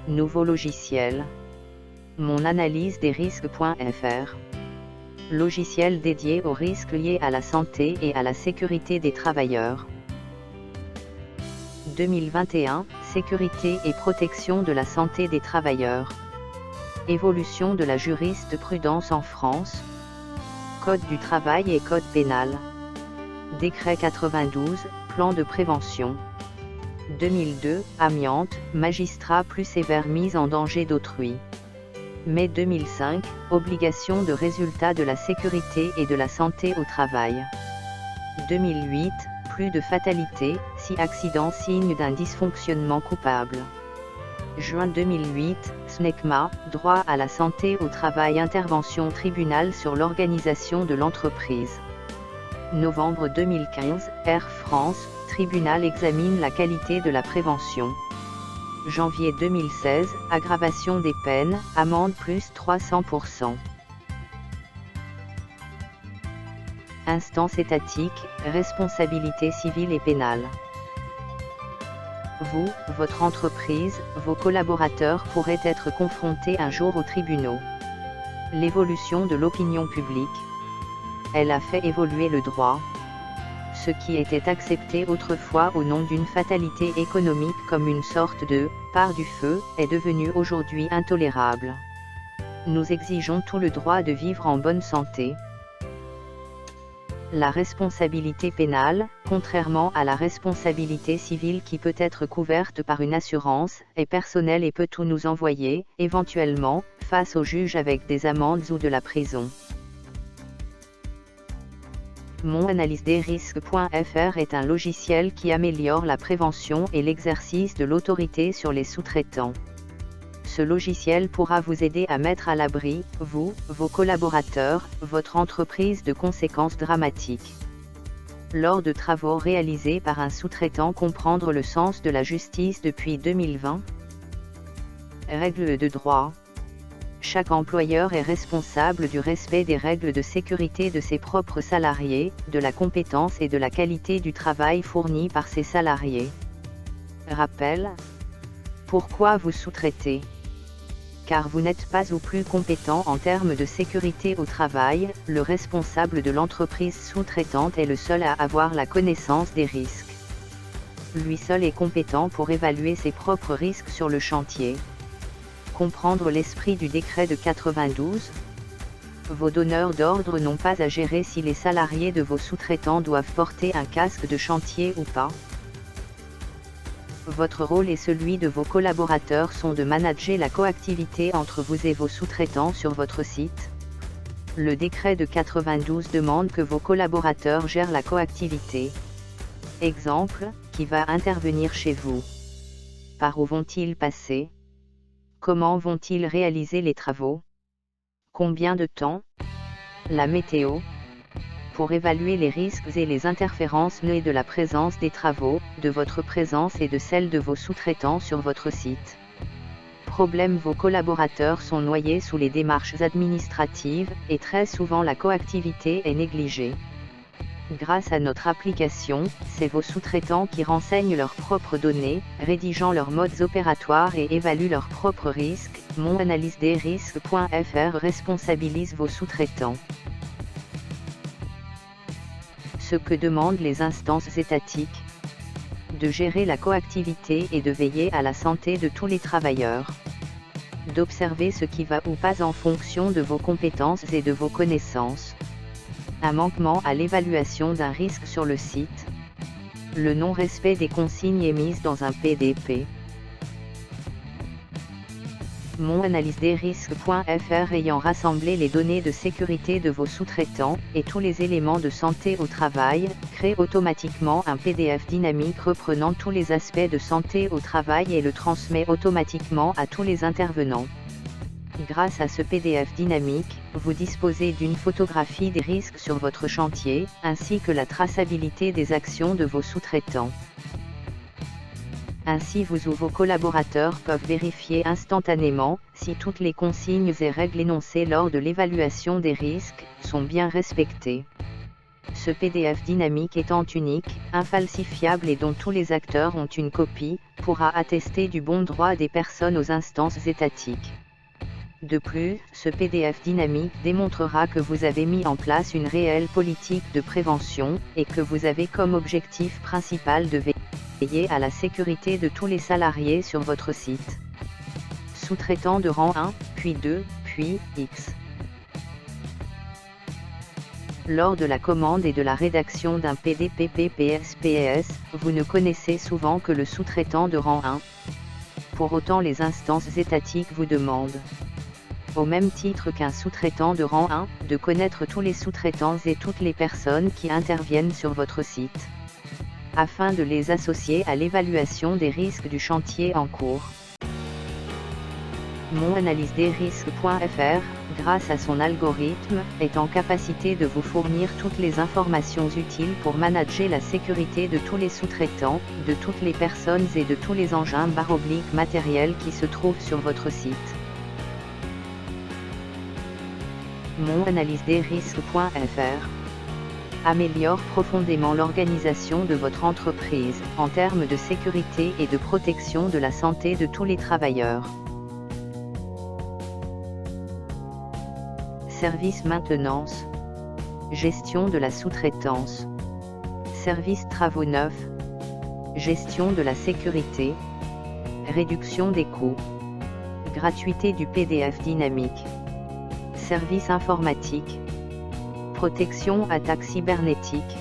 Nouveau logiciel. Mon analyse des risques.fr. Logiciel dédié aux risques liés à la santé et à la sécurité des travailleurs. 2021, sécurité et protection de la santé des travailleurs. Évolution de la jurisprudence en France. Code du travail et code pénal. Décret 92, plan de prévention. 2002, amiante, magistrat plus sévère mise en danger d'autrui. Mai 2005, obligation de résultat de la sécurité et de la santé au travail. 2008, plus de fatalité, si accident signe d'un dysfonctionnement coupable. Juin 2008, SNECMA, droit à la santé au travail, intervention tribunal sur l'organisation de l'entreprise. Novembre 2015, Air France, tribunal examine la qualité de la prévention. Janvier 2016, aggravation des peines, amende plus 300%. Instance étatique, responsabilité civile et pénale. Vous, votre entreprise, vos collaborateurs pourraient être confrontés un jour aux tribunaux. L'évolution de l'opinion publique. Elle a fait évoluer le droit. Ce qui était accepté autrefois au nom d'une fatalité économique comme une sorte de « part du feu » est devenu aujourd'hui intolérable. Nous exigeons tout le droit de vivre en bonne santé. La responsabilité pénale, contrairement à la responsabilité civile qui peut être couverte par une assurance, est personnelle et peut tout nous envoyer, éventuellement, face au juge avec des amendes ou de la prison. Mon analyse des risques.fr est un logiciel qui améliore la prévention et l'exercice de l'autorité sur les sous-traitants. Ce logiciel pourra vous aider à mettre à l'abri, vous, vos collaborateurs, votre entreprise de conséquences dramatiques. Lors de travaux réalisés par un sous-traitant, comprendre le sens de la justice depuis 2020. Règles de droit. Chaque employeur est responsable du respect des règles de sécurité de ses propres salariés, de la compétence et de la qualité du travail fourni par ses salariés. Rappel. Pourquoi vous sous-traitez ? Car vous n'êtes pas ou plus compétent en termes de sécurité au travail, le responsable de l'entreprise sous-traitante est le seul à avoir la connaissance des risques. Lui seul est compétent pour évaluer ses propres risques sur le chantier. Comprendre l'esprit du décret de 92. Vos donneurs d'ordre n'ont pas à gérer si les salariés de vos sous-traitants doivent porter un casque de chantier ou pas. Votre rôle et celui de vos collaborateurs sont de manager la coactivité entre vous et vos sous-traitants sur votre site. Le décret de 92 demande que vos collaborateurs gèrent la coactivité. Exemple, qui va intervenir chez vous? Par où vont-ils passer? Comment vont-ils réaliser les travaux? Combien de temps? La météo. Pour évaluer les risques et les interférences nées de la présence des travaux, de votre présence et de celle de vos sous-traitants sur votre site. Problème: vos collaborateurs sont noyés sous les démarches administratives, et très souvent la coactivité est négligée. Grâce à notre application, c'est vos sous-traitants qui renseignent leurs propres données, rédigeant leurs modes opératoires et évaluent leurs propres risques. Mon analyse des risques.fr responsabilise vos sous-traitants. Ce que demandent les instances étatiques. De gérer la coactivité et de veiller à la santé de tous les travailleurs. D'observer ce qui va ou pas en fonction de vos compétences et de vos connaissances. Un manquement à l'évaluation d'un risque sur le site. Le non-respect des consignes émises dans un PDP. Mon analyse des risques.fr ayant rassemblé les données de sécurité de vos sous-traitants, et tous les éléments de santé au travail, crée automatiquement un PDF dynamique reprenant tous les aspects de santé au travail et le transmet automatiquement à tous les intervenants. Grâce à ce PDF dynamique, vous disposez d'une photographie des risques sur votre chantier, ainsi que la traçabilité des actions de vos sous-traitants. Ainsi vous ou vos collaborateurs peuvent vérifier instantanément si toutes les consignes et règles énoncées lors de l'évaluation des risques sont bien respectées. Ce PDF dynamique étant unique, infalsifiable et dont tous les acteurs ont une copie, pourra attester du bon droit des personnes aux instances étatiques. De plus, ce PDF dynamique démontrera que vous avez mis en place une réelle politique de prévention, et que vous avez comme objectif principal de veiller à la sécurité de tous les salariés sur votre site. Sous-traitant de rang 1, puis 2, puis X. Lors de la commande et de la rédaction d'un PDP-PPS-PS, vous ne connaissez souvent que le sous-traitant de rang 1. Pour autant, les instances étatiques vous demandent, au même titre qu'un sous-traitant de rang 1, de connaître tous les sous-traitants et toutes les personnes qui interviennent sur votre site, afin de les associer à l'évaluation des risques du chantier en cours. MonAnalyseDesRisques.fr, grâce à son algorithme, est en capacité de vous fournir toutes les informations utiles pour manager la sécurité de tous les sous-traitants, de toutes les personnes et de tous les engins / matériels qui se trouvent sur votre site. MonAnalyseDesRisques.fr améliore profondément l'organisation de votre entreprise, en termes de sécurité et de protection de la santé de tous les travailleurs. Service maintenance, gestion de la sous-traitance, service travaux neufs, gestion de la sécurité, réduction des coûts, gratuité du PDF dynamique, service informatique, protection attaque cybernétique,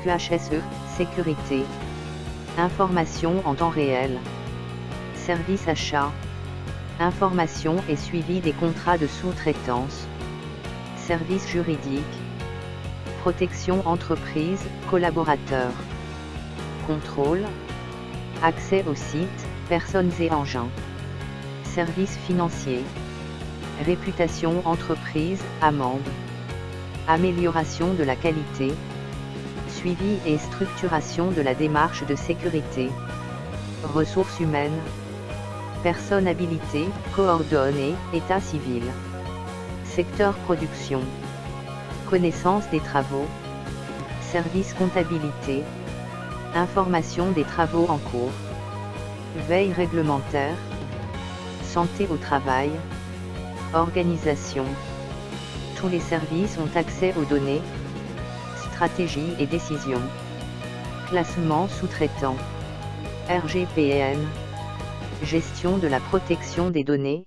QHSE, sécurité, information en temps réel, service achat, information et suivi des contrats de sous-traitance, service juridique, protection entreprise, collaborateurs, contrôle, accès au site, personnes et engins, service financier, réputation entreprise, amende, amélioration de la qualité, suivi et structuration de la démarche de sécurité, ressources humaines, personnes habilitées, coordonnées, état civil, secteur production, connaissance des travaux, service comptabilité, information des travaux en cours, veille réglementaire, santé au travail, organisation. Tous les services ont accès aux données, stratégies et décisions. Classement sous-traitant, RGPN, gestion de la protection des données,